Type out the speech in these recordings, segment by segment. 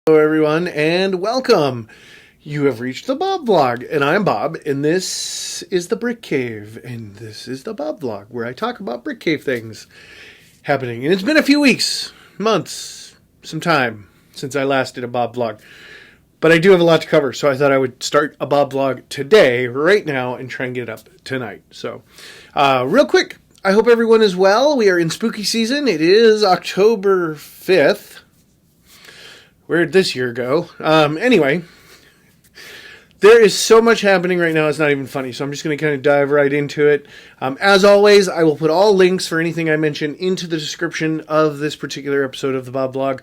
Hello everyone and welcome. You have reached the Bob Vlog and I'm Bob and this is the Brick Cave and this is the Bob Vlog where I talk about Brick Cave things happening. And it's been a few weeks, months, some time since I last did a Bob Vlog. But I do have a lot to cover, so I thought I would start a Bob Vlog today, right now, and try and get it up tonight. So, real quick, I hope everyone is well. We are in spooky season. It is October 5th. Where'd this year go? Anyway, there is so much happening right now, it's not even funny. So I'm just going to kind of dive right into it. As always, I will put all links for anything I mention into the description of this particular episode of the Bob Vlog.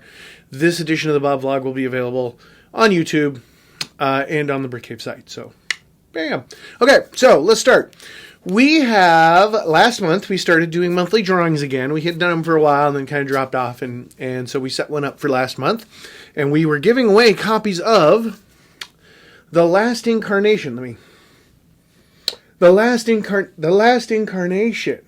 This edition of the Bob Vlog will be available on YouTube and on the Brick Cave site. So, bam. Okay, so let's start. We have, last month, we started doing monthly drawings again. We had done them for a while and then kind of dropped off. And so we set one up for last month. And we were giving away copies of The Last Incarnation. The Last Incarnation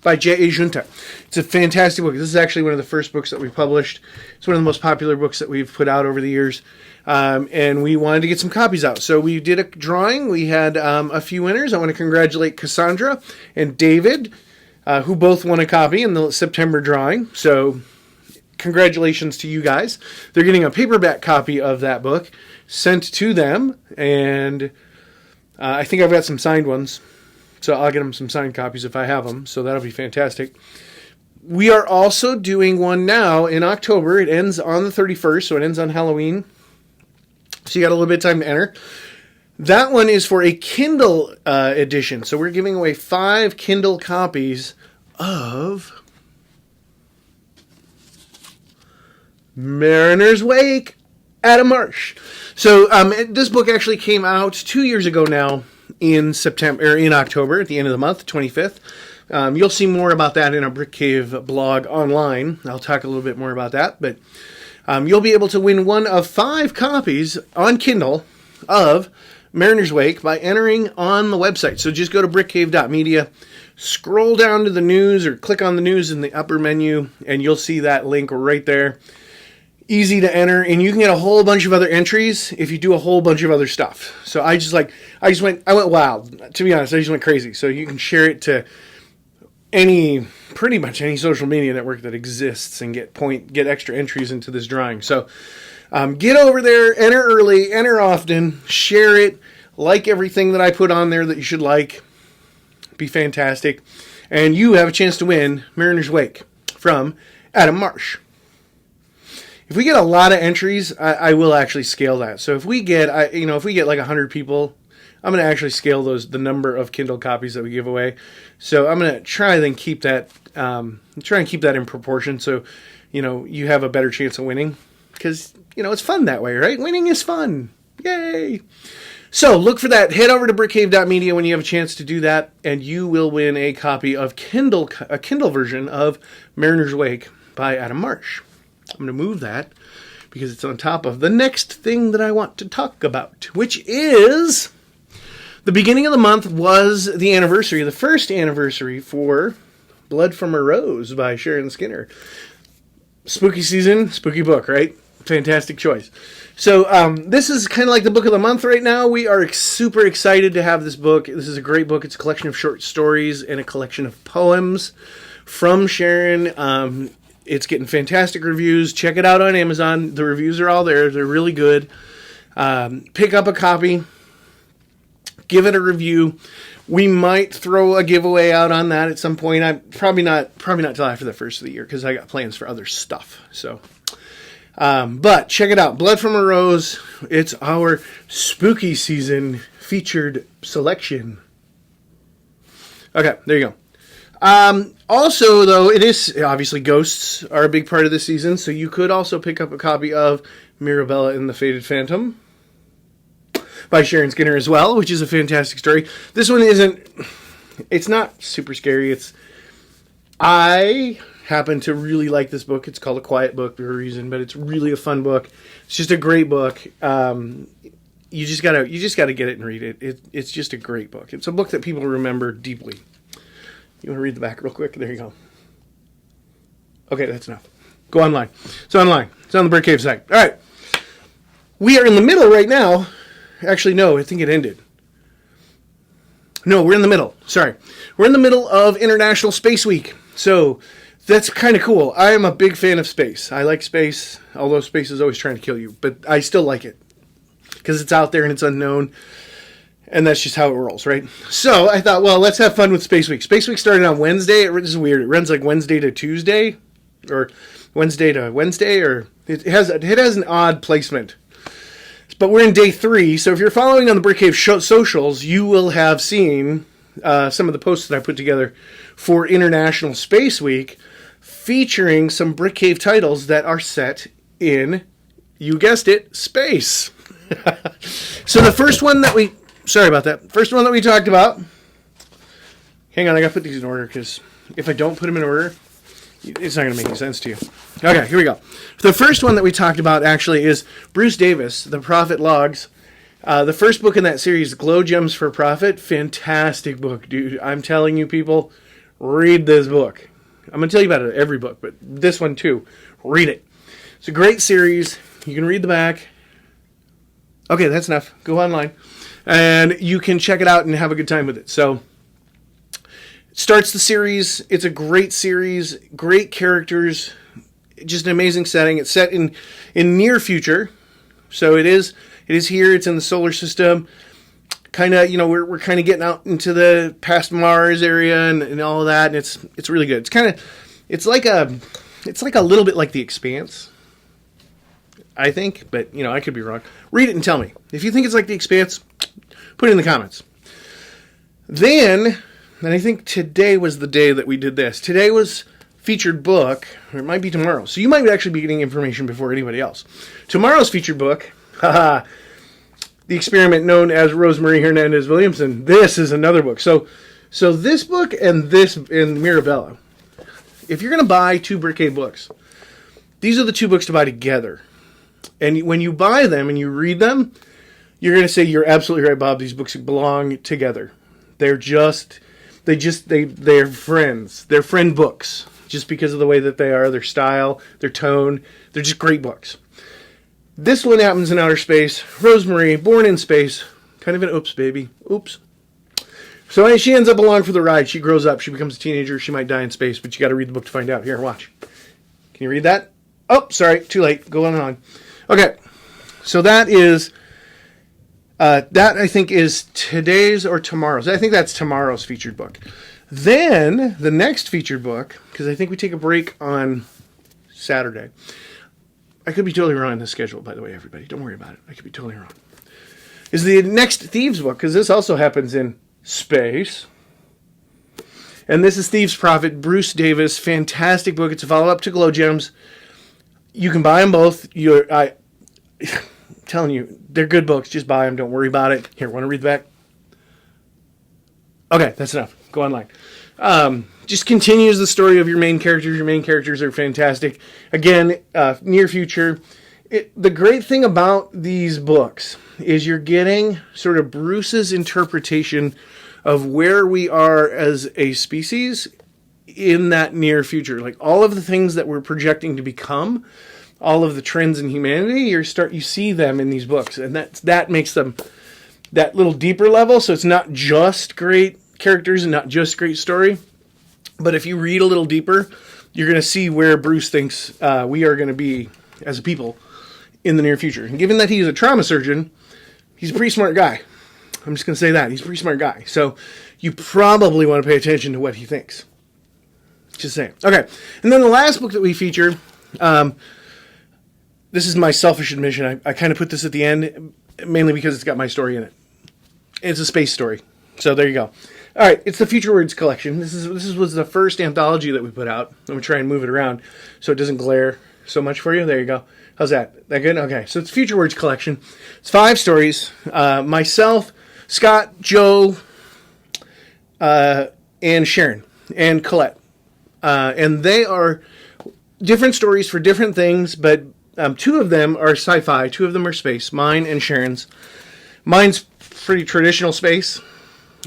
by J.A. Giunta. It's a fantastic book. This is actually one of the first books that we published. It's one of the most popular books that we've put out over the years. And we wanted to get some copies out. So we did a drawing. We had a few winners. I want to congratulate Cassandra and David, who both won a copy in the September drawing. So congratulations to you guys. They're getting a paperback copy of that book sent to them. And I think I've got some signed ones. So I'll get them some signed copies if I have them. So that'll be fantastic. We are also doing one now in October. It ends on the 31st, so it ends on Halloween. So you got a little bit of time to enter. That one is for a Kindle edition. So we're giving away 5 Kindle copies of Mariner's Wake, Adam Marsh. So this book actually came out 2 years ago now in October, at the end of the month, 25th. You'll see more about that in our Brick Cave blog online. I'll talk a little bit more about that, but you'll be able to win one of 5 copies on Kindle of Mariner's Wake by entering on the website. So just go to brickcave.media, scroll down to the news or click on the news in the upper menu, and you'll see that link right there. Easy to enter, and you can get a whole bunch of other entries if you do a whole bunch of other stuff. So I went wild. To be honest, I just went crazy. So you can share it to pretty much any social media network that exists and get extra entries into this drawing. So get over there, enter early, enter often, share it, like everything that I put on there that you should like. Be fantastic. And you have a chance to win Mariner's Wake from Adam Marsh. If we get a lot of entries, I will actually scale that. So if we get like 100 people, I'm going to actually scale the number of Kindle copies that we give away. So I'm going to try and keep that in proportion. So, you have a better chance of winning because, it's fun that way, right? Winning is fun. Yay. So look for that. Head over to brickcave.media when you have a chance to do that, and you will win a copy of a Kindle version of Mariner's Wake by Adam Marsh. I'm going to move that because it's on top of the next thing that I want to talk about, which is the beginning of the month was the first anniversary for Blood from a Rose by Sharon Skinner. Spooky season, spooky book, right? Fantastic choice. So this is kind of like the book of the month right now. We are super excited to have this book. This is a great book. It's a collection of short stories and a collection of poems from Sharon. It's getting fantastic reviews. Check it out on Amazon. The reviews are all there. They're really good. Pick up a copy. Give it a review. We might throw a giveaway out on that at some point. I'm probably not till after the first of the year because I got plans for other stuff. So, but check it out. Blood from a Rose. It's our spooky season featured selection. Okay, there you go. Also, though, it is obviously ghosts are a big part of this season, so you could also pick up a copy of Mirabella and the Faded Phantom by Sharon Skinner as well, which is a fantastic story. This one it's not super scary. I happen to really like this book. It's called A Quiet Book for a reason, but it's really a fun book. It's just a great book. You just gotta get it and read it. It's just a great book. It's a book that people remember deeply. You want to read the back real quick? There you go. Okay, that's enough. Go online. It's online. It's on the Brick Cave site. All right. we are in the middle right now. Actually, no, I think it ended. No, we're in the middle. Sorry. We're in the middle of International Space Week. So that's kind of cool. I am a big fan of space. I like space, although space is always trying to kill you. But I still like it because it's out there and it's unknown. And that's just how it rolls, right? So I thought, well, let's have fun with Space Week. Space Week started on Wednesday. It is weird. It runs like Wednesday to Tuesday or Wednesday to Wednesday. Or it has an odd placement. But we're in day 3, so if you're following on the Brick Cave socials, you will have seen some of the posts that I put together for International Space Week, featuring some Brick Cave titles that are set in, you guessed it, space. So the first one that we... Sorry about that. First one that we talked about... Hang on, I gotta put these in order, because if I don't put them in order, it's not going to make any sense to you. Okay, here we go. The first one that we talked about, actually, is Bruce Davis, The Profit Logs. The first book in that series, Glow Gems for Profit. Fantastic book, dude. I'm telling you, people, read this book. I'm going to tell you about it every book, but this one, too. Read it. It's a great series. You can read the back. Okay, that's enough. Go online. And you can check it out and have a good time with it. So... starts the series. It's a great series, great characters, just an amazing setting. It's set in near future, so it is here. It's in the solar system. Kind of, we're kind of getting out into the past Mars area and all of that, and it's really good. It's like a little bit like The Expanse, I think, but I could be wrong. Read it and tell me if you think it's like The Expanse. Put it in the comments. Then. And I think today was the day that we did this. Today was featured book, or it might be tomorrow. So you might actually be getting information before anybody else. Tomorrow's featured book, the experiment known as Rosemary Hernandez Williamson. This is another book. So this book and Mirabella. If you're going to buy 2 Brick Cave books, these are the 2 books to buy together. And when you buy them and you read them, you're going to say, you're absolutely right, Bob. These books belong together. They're friends. They're friend books just because of the way that they are, their style, their tone. They're just great books. This one happens in outer space. Rosemary, born in space. Kind of an oops baby. Oops. So she ends up along for the ride. She grows up. She becomes a teenager. She might die in space, but you got to read the book to find out. Here, watch. Can you read that? Oh, sorry. Too late. Go on. Okay. So that is... that, I think, is today's or tomorrow's. I think that's tomorrow's featured book. Then, the next featured book, because I think we take a break on Saturday. I could be totally wrong on the schedule, by the way, everybody. Don't worry about it. I could be totally wrong. Is the next Thieves book, because this also happens in space. And this is Thieves Profit, Bruce Davis. Fantastic book. It's a follow-up to Glow Gems. You can buy them both. Telling you, they're good books. Just buy them. Don't worry about it. Here, want to read the back? Okay, that's enough. Go online. Just continues the story of your main characters. Your main characters are fantastic. Again, near future. The great thing about these books is you're getting sort of Bruce's interpretation of where we are as a species in that near future. Like all of the things that we're projecting to become, all of the trends in humanity, you see them in these books, and that makes them that little deeper level. So it's not just great characters and not just great story, but if you read a little deeper, you're going to see where Bruce thinks we are going to be as a people in the near future. And given that he's a trauma surgeon, he's a pretty smart guy. I'm just going to say that. He's a pretty smart guy. So you probably want to pay attention to what he thinks. Just saying. Okay. And then the last book that we feature, this is my selfish admission. I kind of put this at the end, mainly because it's got my story in it. It's a space story. So there you go. All right. It's the Futurewords collection. This was the first anthology that we put out. I'm going to try and move it around so it doesn't glare so much for you. There you go. How's that? That good? Okay. So it's Futurewords collection. It's 5 stories. Myself, Scott, Joe, and Sharon, and Colette. And they are different stories for different things, but 2 of them are sci-fi, 2 of them are space, mine and Sharon's. Mine's pretty traditional space.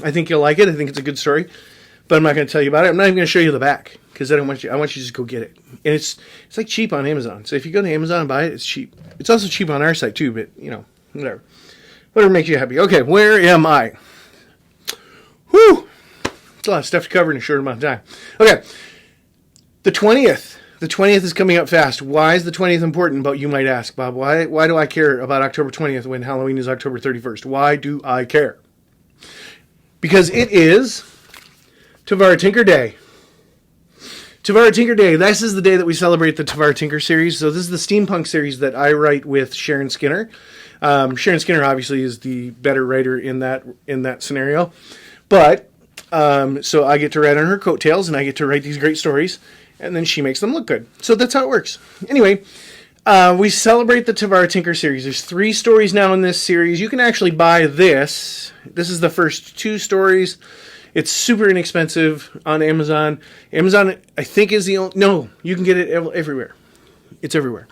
I think you'll like it. I think it's a good story. but I'm not going to tell you about it. I'm not even going to show you the back because I want you to just go get it. And it's like cheap on Amazon. So if you go to Amazon and buy it, it's cheap. It's also cheap on our site too, but whatever. Whatever makes you happy. Okay, where am I? Whew! It's a lot of stuff to cover in a short amount of time. Okay, the 20th. The 20th is coming up fast. Why is the 20th important? But you might ask, Bob, why do I care about October 20th when Halloween is October 31st? Why do I care? Because it is Tavara Tinker Day. Tavara Tinker Day. This is the day that we celebrate the Tavara Tinker series. So this is the steampunk series that I write with Sharon Skinner. Sharon Skinner obviously is the better writer in that scenario. But so I get to write on her coattails and I get to write these great stories. And then she makes them look good. So that's how it works. Anyway, we celebrate the Tavara Tinker series. There's 3 stories now in this series. You can actually buy this. This is the first 2 stories. It's super inexpensive on Amazon. Amazon, I think, is the only... No, you can get it everywhere. It's everywhere.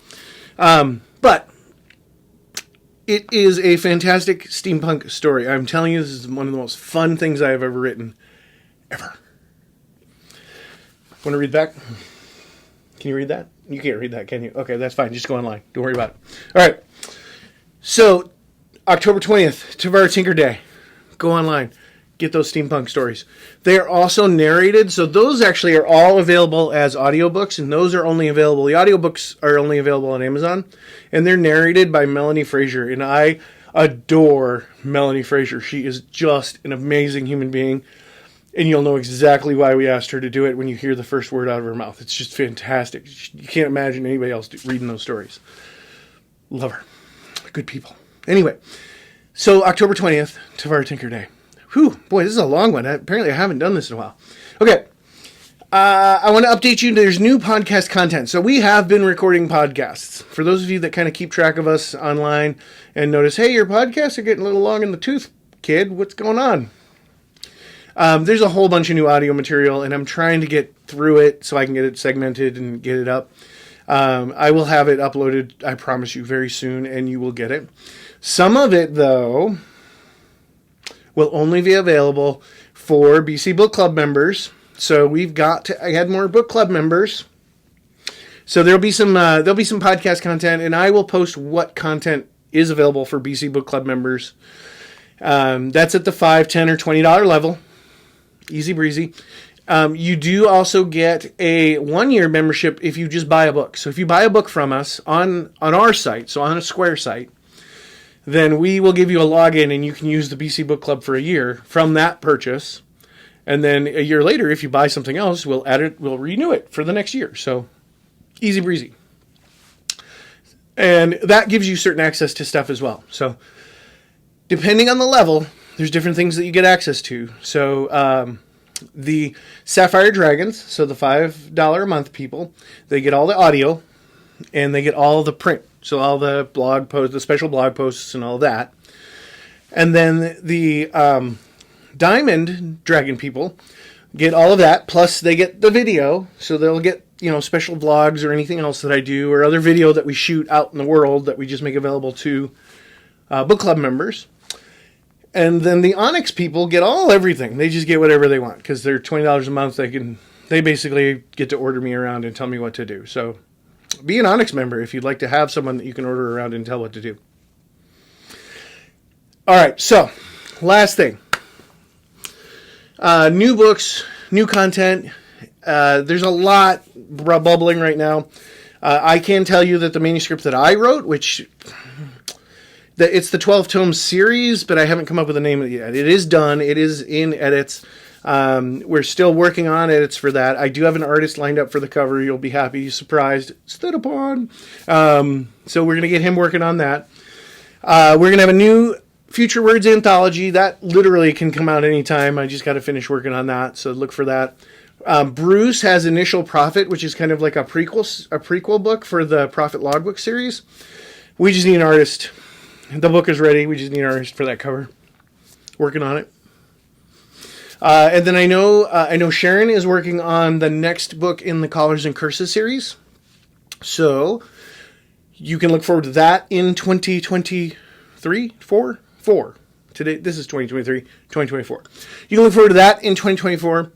But it is a fantastic steampunk story. I'm telling you, this is one of the most fun things I have ever written. Ever. Want to read back? Can you read that? You can't read that, can you? Okay, that's fine. Just go online. Don't worry about it. All right. So, October 20th, Tavara Tinker Day. Go online. Get those steampunk stories. They are also narrated, so those actually are all available as audiobooks, and those are only available. The audiobooks are only available on Amazon, and they're narrated by Melanie Fraser, and I adore Melanie Fraser. She is just an amazing human being. And you'll know exactly why we asked her to do it when you hear the first word out of her mouth. It's just fantastic. You can't imagine anybody else reading those stories. Love her. Good people. Anyway, so October 20th, Tavara Tinker Day. Whew, boy, this is a long one. Apparently I haven't done this in a while. Okay, I want to update you. There's new podcast content. So we have been recording podcasts. For those of you that kind of keep track of us online and notice, hey, your podcasts are getting a little long in the tooth, kid. What's going on? There's a whole bunch of new audio material, and I'm trying to get through it so I can get it segmented and get it up. I will have it uploaded, I promise you, very soon, and you will get it. Some of it, though, will only be available for BC Book Club members. So we've got to add more book club members. So there'll be some podcast content, and I will post what content is available for BC Book Club members. That's at the $5, $10, or $20 level. Easy breezy. You do also get a 1-year membership if you just buy a book. So if you buy a book from us on our site, so on a Square site, then we will give you a login and you can use the BC Book Club for a year from that purchase. And then a year later, if you buy something else, we'll renew it for the next year. So easy breezy. And that gives you certain access to stuff as well. So depending on the level, there's different things that you get access to. So the Sapphire Dragons, so the $5 a month people, they get all the audio and they get all the print. So all the blog posts, the special blog posts and all that. And then the Diamond Dragon people get all of that, plus they get the video. So they'll get, special vlogs or anything else that I do or other video that we shoot out in the world that we just make available to book club members. And then the Onyx people get everything. They just get whatever they want because they're $20 a month. They basically get to order me around and tell me what to do. So be an Onyx member if you'd like to have someone that you can order around and tell what to do. All right, so last thing. New books, new content. There's a lot bubbling right now. I can tell you that the manuscript that I wrote, it's the 12-tome series, but I haven't come up with a name yet. It is done. It is in edits. We're still working on edits for that. I do have an artist lined up for the cover. You'll be happy, surprised, stood upon. So we're going to get him working on that. We're going to have a new Futurewords anthology. That literally can come out anytime. I just got to finish working on that, so look for that. Bruce has Initial Profit, which is kind of like a prequel book for the Profit Logbook series. We just need an artist. The book is ready. We just need an artist for that cover. Working on it. And then I know Sharon is working on the next book in the Collars and Curses series. So you can look forward to that in 2023, 4. Today, this is 2023, 2024. You can look forward to that in 2024.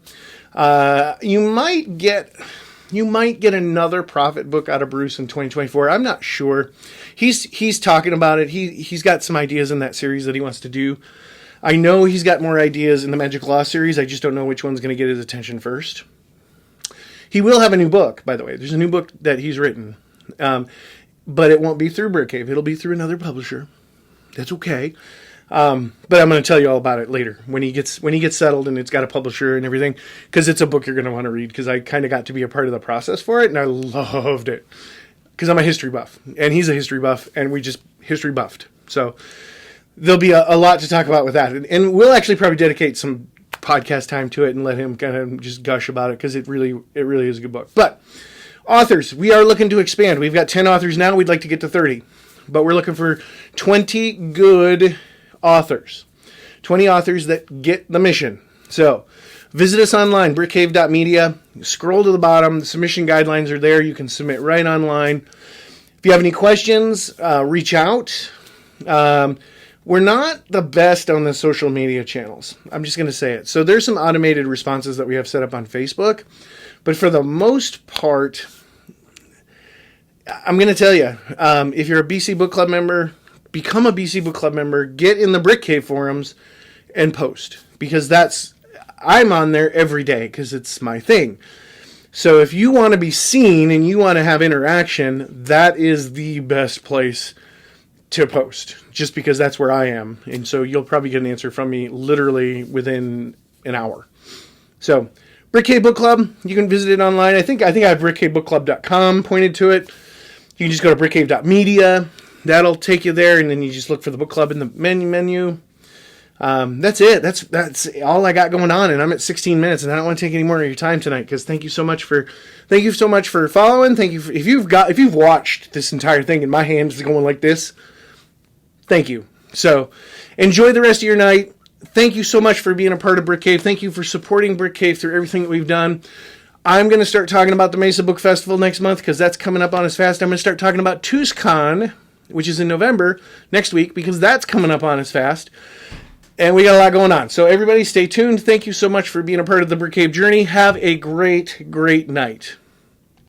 You might get another profit book out of Bruce in 2024. I'm not sure. He's talking about it. He's got some ideas in that series that he wants to do. I know he's got more ideas in the Magic Law series. I just don't know which one's going to get his attention first. He will have a new book, by the way. There's a new book that he's written. But it won't be through Brick Cave. It'll be through another publisher. That's okay. But I'm going to tell you all about it later when he gets settled and it's got a publisher and everything, because it's a book you're going to want to read, because I kind of got to be a part of the process for it and I loved it, because I'm a history buff and he's a history buff and we just history buffed. So there'll be a lot to talk about with that, and we'll actually probably dedicate some podcast time to it and let him kind of just gush about it, because it really is a good book. But authors, we are looking to expand. We've got 10 authors now. We'd like to get to 30, but we're looking for 20 good authors. 20 authors that get the mission. So visit us online, brickcave.media. Scroll to the bottom. The submission guidelines are there. You can submit right online. If you have any questions, reach out. We're not the best on the social media channels. I'm just going to say it. So there's some automated responses that we have set up on Facebook. But for the most part, I'm going to tell you, if you're a BC Book Club member, become a BC Book Club member, get in the Brick Cave forums and post, because I'm on there every day because it's my thing. So if you want to be seen and you want to have interaction, that is the best place to post, just because that's where I am. And so you'll probably get an answer from me literally within an hour. So Brick Cave Book Club, you can visit it online. I think I have brickcavebookclub.com pointed to it. You can just go to brickcave.media. That'll take you there, and then you just look for the book club in the menu. That's it. That's all I got going on, and I'm at 16 minutes, and I don't want to take any more of your time tonight, because thank you so much for following. Thank you if you've watched this entire thing and my hands going like this. Thank you. So enjoy the rest of your night. Thank you so much for being a part of Brick Cave. Thank you for supporting Brick Cave through everything that we've done. I'm going to start talking about the Mesa Book Festival next month, because that's coming up on us fast. I'm going to start talking about Tucson, which is in November next week, because that's coming up on us fast. And we got a lot going on. So everybody stay tuned. Thank you so much for being a part of the Brick Cave journey. Have a great, great night.